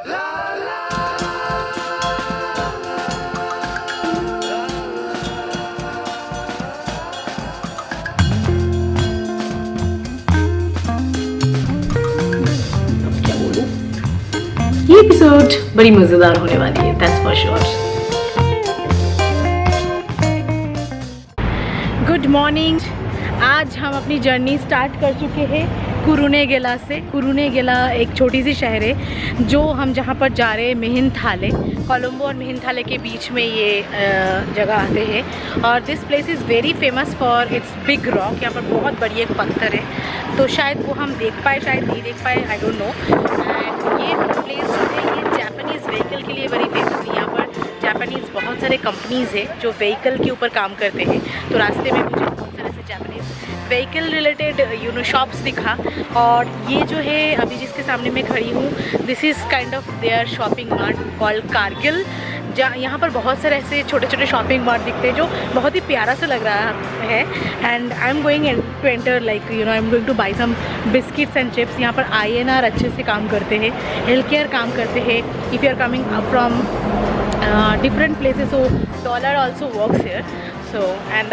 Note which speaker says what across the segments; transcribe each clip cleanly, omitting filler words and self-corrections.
Speaker 1: ये एपिसोड बड़ी मजेदार होने वाली है, that's for sure. Good morning. आज हम अपनी जर्नी स्टार्ट कर चुके हैं कुरुनेगेला से। कुरुनेगेला एक छोटी सी शहर है जो हम जहाँ पर जा रहे हैं मिहिनथाले। कोलंबो और मिहिनथाले के बीच में ये जगह आते हैं और this place is very famous for its big rock. यहाँ पर बहुत बड़ी एक पत्थर है, तो शायद वो हम देख पाए, शायद नहीं देख पाए, आई डोंट नो। एंड ये प्लेस जो है ये जापानीज़ व्हीकल के लिए बड़ी फेमस है। यहाँ पर जापानीज़ बहुत सारे कंपनीज़ है जो व्हीकल के ऊपर काम करते हैं, तो रास्ते में मुझे बहुत सारे से जापानीज़ व्हीकल रिलेटेड शॉप्स दिखा। और ये जो है अभी जिसके सामने मैं खड़ी हूँ, this is kind of their shopping mart called Kargil. यहाँ पर बहुत सारे ऐसे छोटे छोटे शॉपिंग मार्ट दिखते हैं जो बहुत ही प्यारा सा लग रहा है। And I am going to enter like I am going to buy some biscuits and chips. यहाँ पर INR अच्छे से काम करते हैं, हेल्थ केयर काम करते हैं। If you are coming from different places, so dollar also works here. So and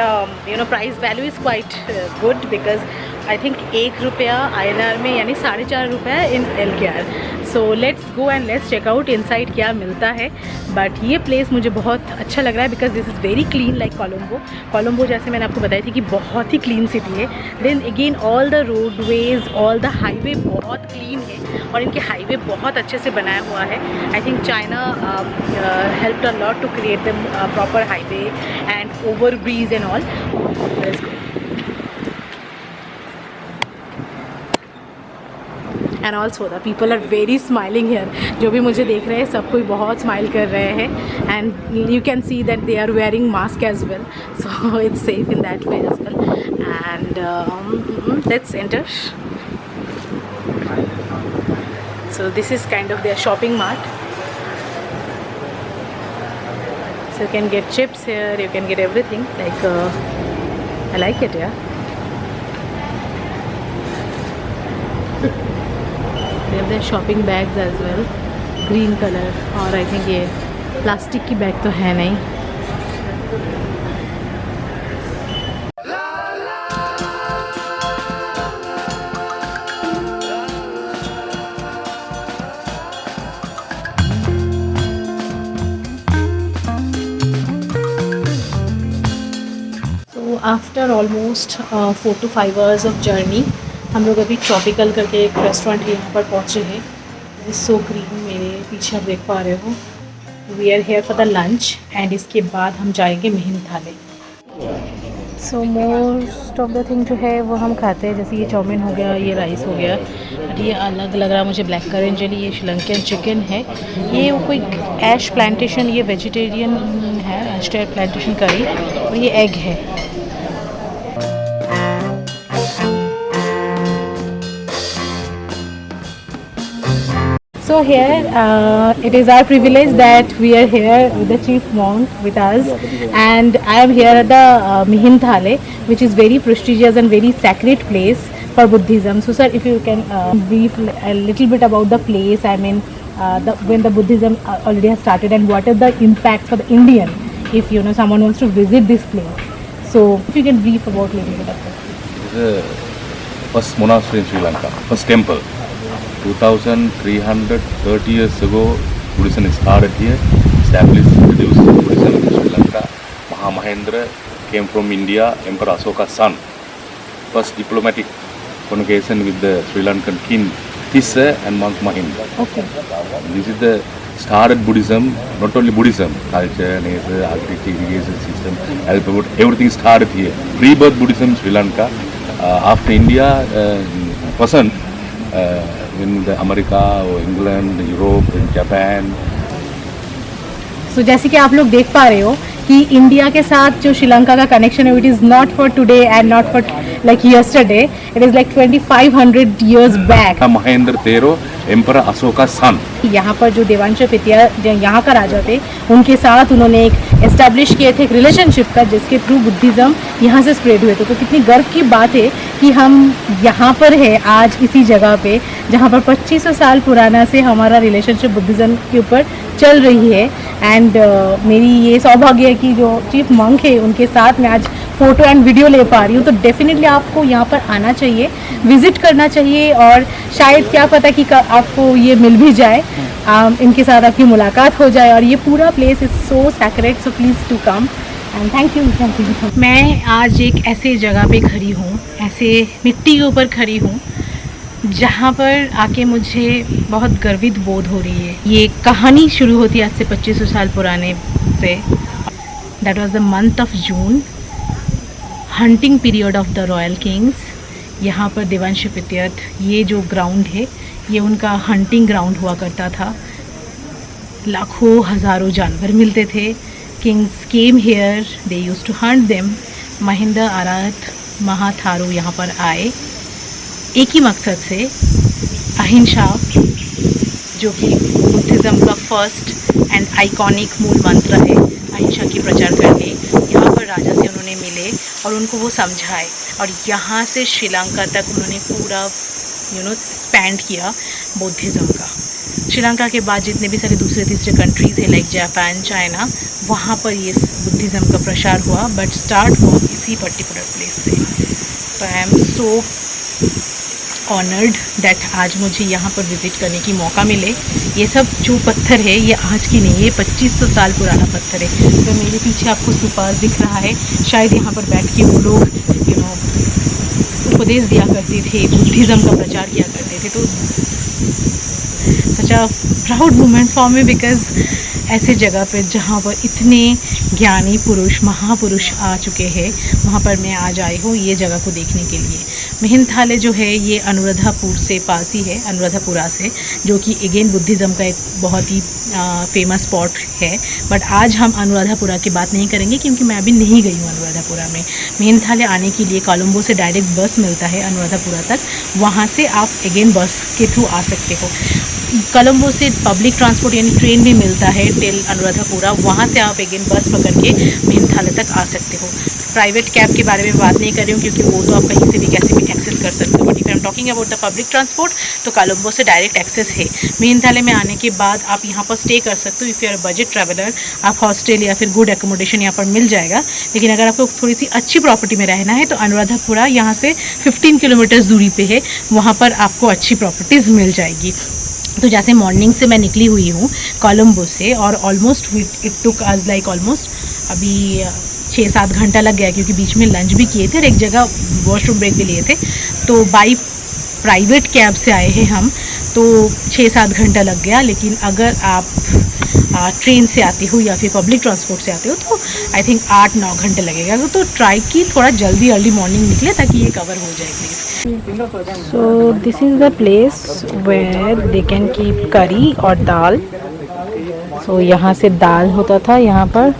Speaker 1: price value is quite good because I think 1 रुपया INR में यानी 4.5 रुपया इन LKR. So let's go and let's check out inside क्या मिलता है। But ये place मुझे बहुत अच्छा लग रहा है because this is very clean like Colombo. Colombo जैसे मैंने आपको बताई थी कि बहुत ही क्लीन सिटी है। Then again all the roadways, all the highway बहुत क्लीन है और इनके हाईवे बहुत अच्छे से बनाया हुआ है। I think China helped a lot to create the proper highway and over bridge and all. Let's go. And also the people are very smiling here. जो भी मुझे देख रहे हैं सब कोई बहुत स्माइल कर रहे हैं and you can see that they are wearing mask as well, so it's safe in that way as well. And let's enter. So this is kind of their shopping mart. So you can get chips here, you can get everything. Like I like it, yeah. They have their shopping bags as well, green color. और I think ये plastic की bag तो है नहीं। After almost 4 to 5 hours of journey हम लोग अभी tropical करके एक रेस्टोरेंट है यहाँ पर पहुँचे हैं। सो ग्रीन मेरे पीछे आप देख पा रहे हो। We are here for the lunch and इसके बाद हम जाएंगे Mihintale. So most of the thing जो है वो हम खाते हैं, जैसे ये चाउमीन हो गया, ये राइस हो गया। बट ये अलग लग रहा है मुझे, ब्लैक करेंट जेली, ये श्रीलंकन चिकन है। ये वो कोई ऐश प्लांटेशन, ये वेजिटेरियन है, ऐश प्लांटेशन करी, और ये एग है। So here it is our privilege that we are here with the chief monk with us, and I am here at the Mihinthale, which is very prestigious and very sacred place for Buddhism. So sir, if you can brief a little bit about the place, I mean when the Buddhism already has started and what are the impacts for the Indian if someone wants to visit this place. So if you can brief about a little bit of that.
Speaker 2: It is the first monastery in Sri Lanka, first temple. 2330 years ago, Buddhism started here, established introduced Buddhism in Sri Lanka. Mahamahendra came from India, Emperor Asoka's son. First diplomatic communication with the Sri Lankan king, Tissa and Monk Mahinda.
Speaker 1: Okay.
Speaker 2: This is the started Buddhism, not only Buddhism, culture, nature, agriculture, irrigation system, alphabet, everything started here. Rebirth Buddhism, Sri Lanka. After India wasn't in the America or England, Europe, and Japan.
Speaker 1: So जैसे कि आप लोग देख पा रहे हो कि India के साथ जो श्रीलंका का कनेक्शन है, it is not for today and not for like yesterday, it is like 2500 years back.
Speaker 2: Mahendra तेरो एम्परर अशोका सन।
Speaker 1: यहाँ पर जो देवांश पितिया जो यहाँ का राजा थे, उनके साथ उन्होंने एक एस्टैब्लिश किए थे एक रिलेशनशिप का, जिसके थ्रू बुद्धिज़्म यहाँ से स्प्रेड हुए थे। तो कितनी गर्व की बात है कि हम यहाँ पर है आज इसी जगह पे जहाँ पर 2500 साल पुराना से हमारा रिलेशनशिप बुद्धिज़्म के ऊपर चल रही है। एंड मेरी ये सौभाग्य है कि जो चीफ मंक है उनके साथ मैं आज फ़ोटो एंड वीडियो ले पा रही हूँ। तो डेफिनेटली आपको यहाँ पर आना चाहिए, विज़िट करना चाहिए और शायद क्या पता कि आपको ये मिल भी जाए, इनके साथ आपकी मुलाकात हो जाए। और ये पूरा place is so sacred, so please to come and thank you. मैं आज एक ऐसे जगह पे खड़ी हूँ, ऐसे मिट्टी के ऊपर खड़ी हूँ जहाँ पर आके मुझे बहुत गर्वित बोध हो रही है। ये कहानी शुरू होती है आज से 2500 साल पुराने से। That was the month of June, hunting period of the royal Kings. यहाँ पर देवांश पित्यर्थ, ये जो ग्राउंड है ये उनका हंटिंग ग्राउंड हुआ करता था। लाखों हज़ारों जानवर मिलते थे। Kings came here, they used to hunt them. Mahindra, Arahat, Mahathera यहाँ पर आए एक ही मकसद से, अहिंसा, जो कि बुद्धिज़्म का फर्स्ट एंड आइकॉनिक मूल मंत्र है, अहिंसा की प्रचार करने। यहाँ पर राजा से उन्होंने मिले और उनको वो समझाए और यहाँ से श्रीलंका तक उन्होंने पूरा स्पैंड किया बुद्धिज़्म का। श्रीलंका के बाद जितने भी सारे दूसरे तीसरे कंट्रीज़ हैं लाइक जापान, चाइना, वहाँ पर ये बुद्धिज़्म का प्रसार हुआ, बट स्टार्ट हुआ इसी पर्टिकुलर प्लेस से। तो I am so honoured that आज मुझे यहाँ पर विज़िट करने की मौका मिले। ये सब जो पत्थर है ये आज की नहीं, ये 2500 साल पुराना पत्थर है। तो मेरे पीछे आपको स्तूपास दिख रहा है, शायद यहाँ पर बैठ के वो लोग उपदेश दिया करते थे, बुद्धिज़्म का प्रचार किया करते थे। तो such a proud moment for me, because ऐसे जगह पर जहाँ पर इतने ज्ञानी पुरुष, महापुरुष आ चुके हैं, वहाँ पर मैं आज आई हूँ ये जगह को देखने के लिए। मिहिंथाले जो है ये अनुराधापुर से पास ही है, अनुराधापुरा से, जो कि अगेन बुद्धिज़्म का एक बहुत ही फेमस स्पॉट है। बट आज हम अनुराधापुरा की बात नहीं करेंगे क्योंकि मैं अभी नहीं गई हूँ अनुराधापुरा में। मिहिंथाले आने के लिए कोलंबो से डायरेक्ट बस मिलता है अनुराधापुरा तक, वहाँ से आप अगेन बस के थ्रू आ सकते हो। कोलंबो से पब्लिक ट्रांसपोर्ट यानी ट्रेन भी मिलता है टिल अनुराधापुरा, वहाँ से आप अगेन बस पकड़ के मिहिंथाले तक आ सकते हो। प्राइवेट कैब के बारे में बात नहीं कर रही हूँ क्योंकि वो तो आप कहीं से भी कैसे भी एक्सेस कर सकते हो। But if I am talking about the public transport तो कोलंबो से डायरेक्ट एक्सेस है। मिहिंथाले में आने के बाद आप यहाँ पर स्टे कर सकते हो। If you are budget traveller, आप हॉस्टल या फिर गुड एकोमोडेशन यहाँ पर मिल जाएगा। लेकिन अगर आपको थोड़ी सी अच्छी प्रॉपर्टी में रहना है तो अनुराधापुरा यहाँ से 15 किलोमीटर्स दूरी पे है, वहाँ पर आपको अच्छी प्रॉपर्टीज़ मिल जाएगी। तो जैसे मॉर्निंग से मैं निकली हुई हूँ कोलंबो से और almost it took us like almost अभी 6-7 घंटा लग गया क्योंकि बीच में लंच भी किए थे और एक जगह वॉशरूम ब्रेक भी लिए थे। तो बाई प्राइवेट कैब से आए हैं हम, तो 6-7 घंटा लग गया। लेकिन अगर आप ट्रेन से आते हो या फिर पब्लिक ट्रांसपोर्ट से आते हो तो आई थिंक 8-9 घंटे लगेगा। तो ट्राई की थोड़ा जल्दी अर्ली मॉर्निंग निकले ताकि ये कवर हो जाए please. So this is the place where they can keep curry और दाल। So यहाँ से दाल होता था यहाँ पर,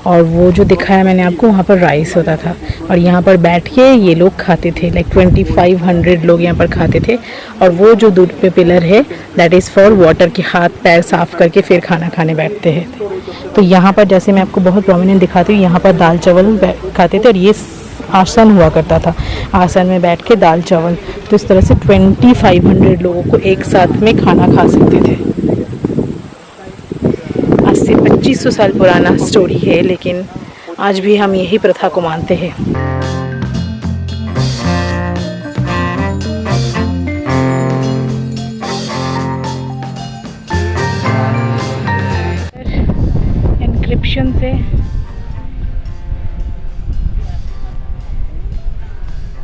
Speaker 1: और वो जो दिखाया मैंने आपको वहाँ पर राइस होता था। और यहाँ पर बैठ के ये लोग खाते थे, लाइक 2500 लोग यहाँ पर खाते थे। और वो जो दूध पे पिलर है दैट इज़ फॉर वाटर, के हाथ पैर साफ़ करके फिर खाना खाने बैठते हैं। तो यहाँ पर जैसे मैं आपको बहुत प्रोमिनेंट दिखाती हूँ, यहाँ पर दाल चावल खाते थे और ये आसन हुआ करता था, आसन में बैठ के दाल चावल। तो इस तरह से 2500 लोगों को एक साथ में खाना खा सकते थे। आज से 2500 साल पुराना स्टोरी है, लेकिन आज भी हम यही प्रथा को मानते हैं। एन्क्रिप्शन से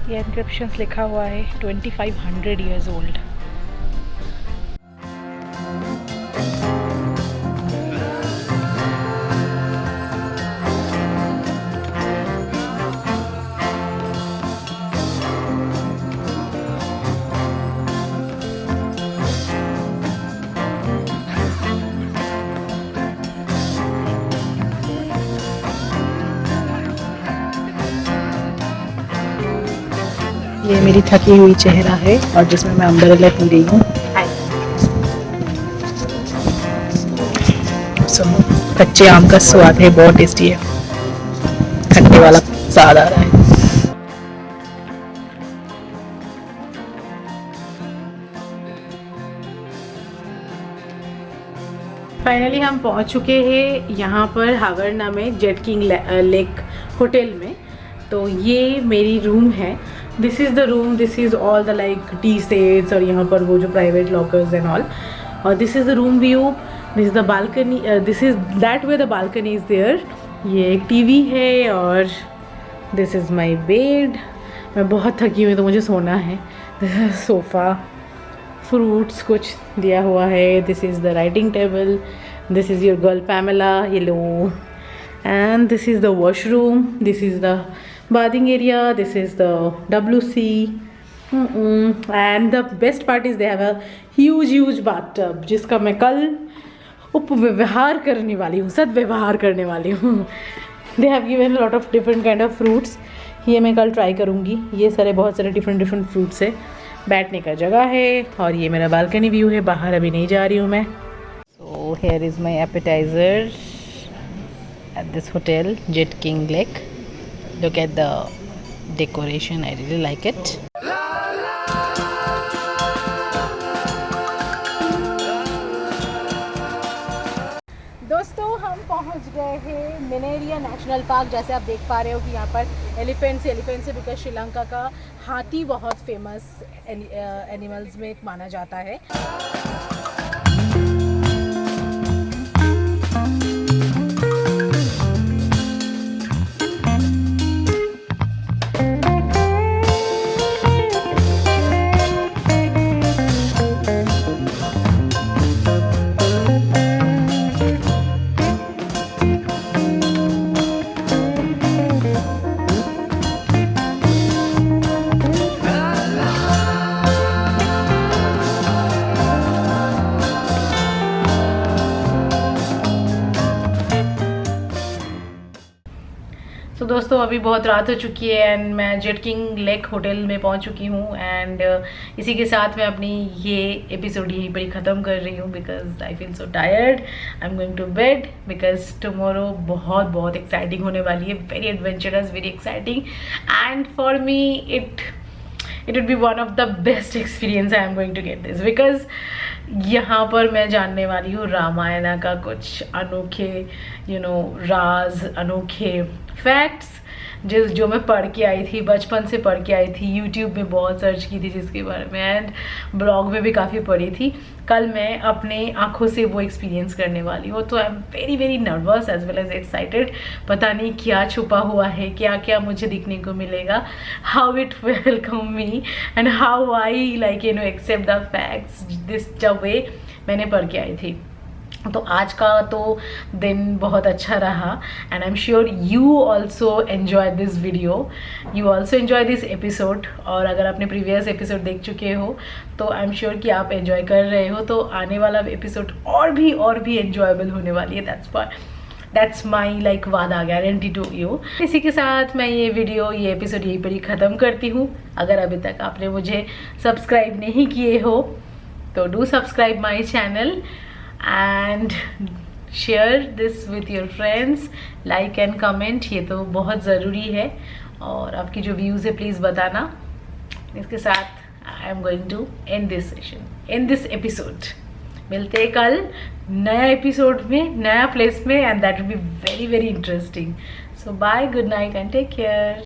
Speaker 1: ये इंस्क्रिप्शंस लिखा हुआ है 2500 years old। ये मेरी थकी हुई चेहरा है और जिसमें मैं अम्ब्रेला पी रही हूँ। कच्चे आम का स्वाद है, बहुत टेस्टी है, खट्टे वाला स्वाद आ रहा है। फाइनली हम पहुंच चुके हैं यहाँ पर हावरना में जेट किंग लेक होटल में। तो ये मेरी रूम है। This is the room, this is all the like tea sets और यहाँ पर वो जो प्राइवेट लॉकर्स एंड ऑल। और this is the room view, this is the balcony, this is that way the balcony is there. ये एक TV है और दिस इज़ माई बेड। मैं बहुत थकी हुई तो मुझे सोना है। सोफ़ा, फ्रूट्स कुछ दिया हुआ है। This is the writing table, this is your girl Pamela, hello. And this is the washroom, this is the bathing area, this is the WC, and the best part is they have a huge bathtub जिसका मैं कल उपव्यवहार करने वाली हूँ, सदव्यवहार करने वाली हूँ। They have given a lot of different kind of fruits, ये मैं कल ट्राई करूँगी। ये सारे बहुत सारे डिफरेंट फ्रूट्स है। बैठने का जगह है और ये मेरा बालकनी व्यू है। बाहर अभी नहीं जा रही हूँ मैं। So here is my appetizer at this hotel, Jet King Lake. Look at the decoration, I really like it. दोस्तों हम पहुंच गए हैं मिनेरिया नेशनल पार्क। जैसे आप देख पा रहे हो कि यहाँ पर एलिफेंट से बिकॉज श्रीलंका का हाथी बहुत फेमस एनिमल्स में एक माना जाता है। तो दोस्तों अभी बहुत रात हो चुकी है एंड मैं जेट किंग लेक होटल में पहुंच चुकी हूँ। एंड इसी के साथ मैं अपनी ये एपिसोड यहीं पर ही ख़त्म कर रही हूँ because I feel so tired. I am going to bed because tomorrow बहुत एक्साइटिंग होने वाली है। Very adventurous, very exciting and for me it would be one of the best experience I am going to get this because यहाँ पर मैं जानने वाली हूँ रामायण का कुछ अनोखे राज, अनोखे फैक्ट्स जो मैं पढ़ के आई थी, बचपन से पढ़ के आई थी। यूट्यूब में बहुत सर्च की थी जिसके बारे में एंड ब्लॉग में भी काफ़ी पढ़ी थी। कल मैं अपने आँखों से वो एक्सपीरियंस करने वाली हूँ। तो I am very nervous as well as excited. पता नहीं क्या छुपा हुआ है, क्या क्या मुझे दिखने को मिलेगा, how it welcome me and how I accept the facts this the way मैंने पढ़ के आई थी। तो आज का तो दिन बहुत अच्छा रहा and I am sure you also enjoy this video, you also enjoy this episode. और अगर आपने प्रीवियस एपिसोड देख चुके हो तो आई एम श्योर कि आप एन्जॉय कर रहे हो। तो आने वाला एपिसोड और भी एन्जॉयबल होने वाली है। दैट्स माई वादा, गारंटी टू यू। इसी के साथ मैं ये एपिसोड यहीं पर ही ख़त्म करती हूँ। अगर अभी तक आपने मुझे सब्सक्राइब नहीं किए हो तो do subscribe my channel and share this with your friends, like and comment, ये तो बहुत ज़रूरी है। और आपकी जो व्यूज़ है प्लीज़ बताना। इसके साथ I am going to end this session, and this episode. मिलते हैं कल नया एपिसोड में, नया प्लेस में and that will be very interesting. So bye, good night and take care.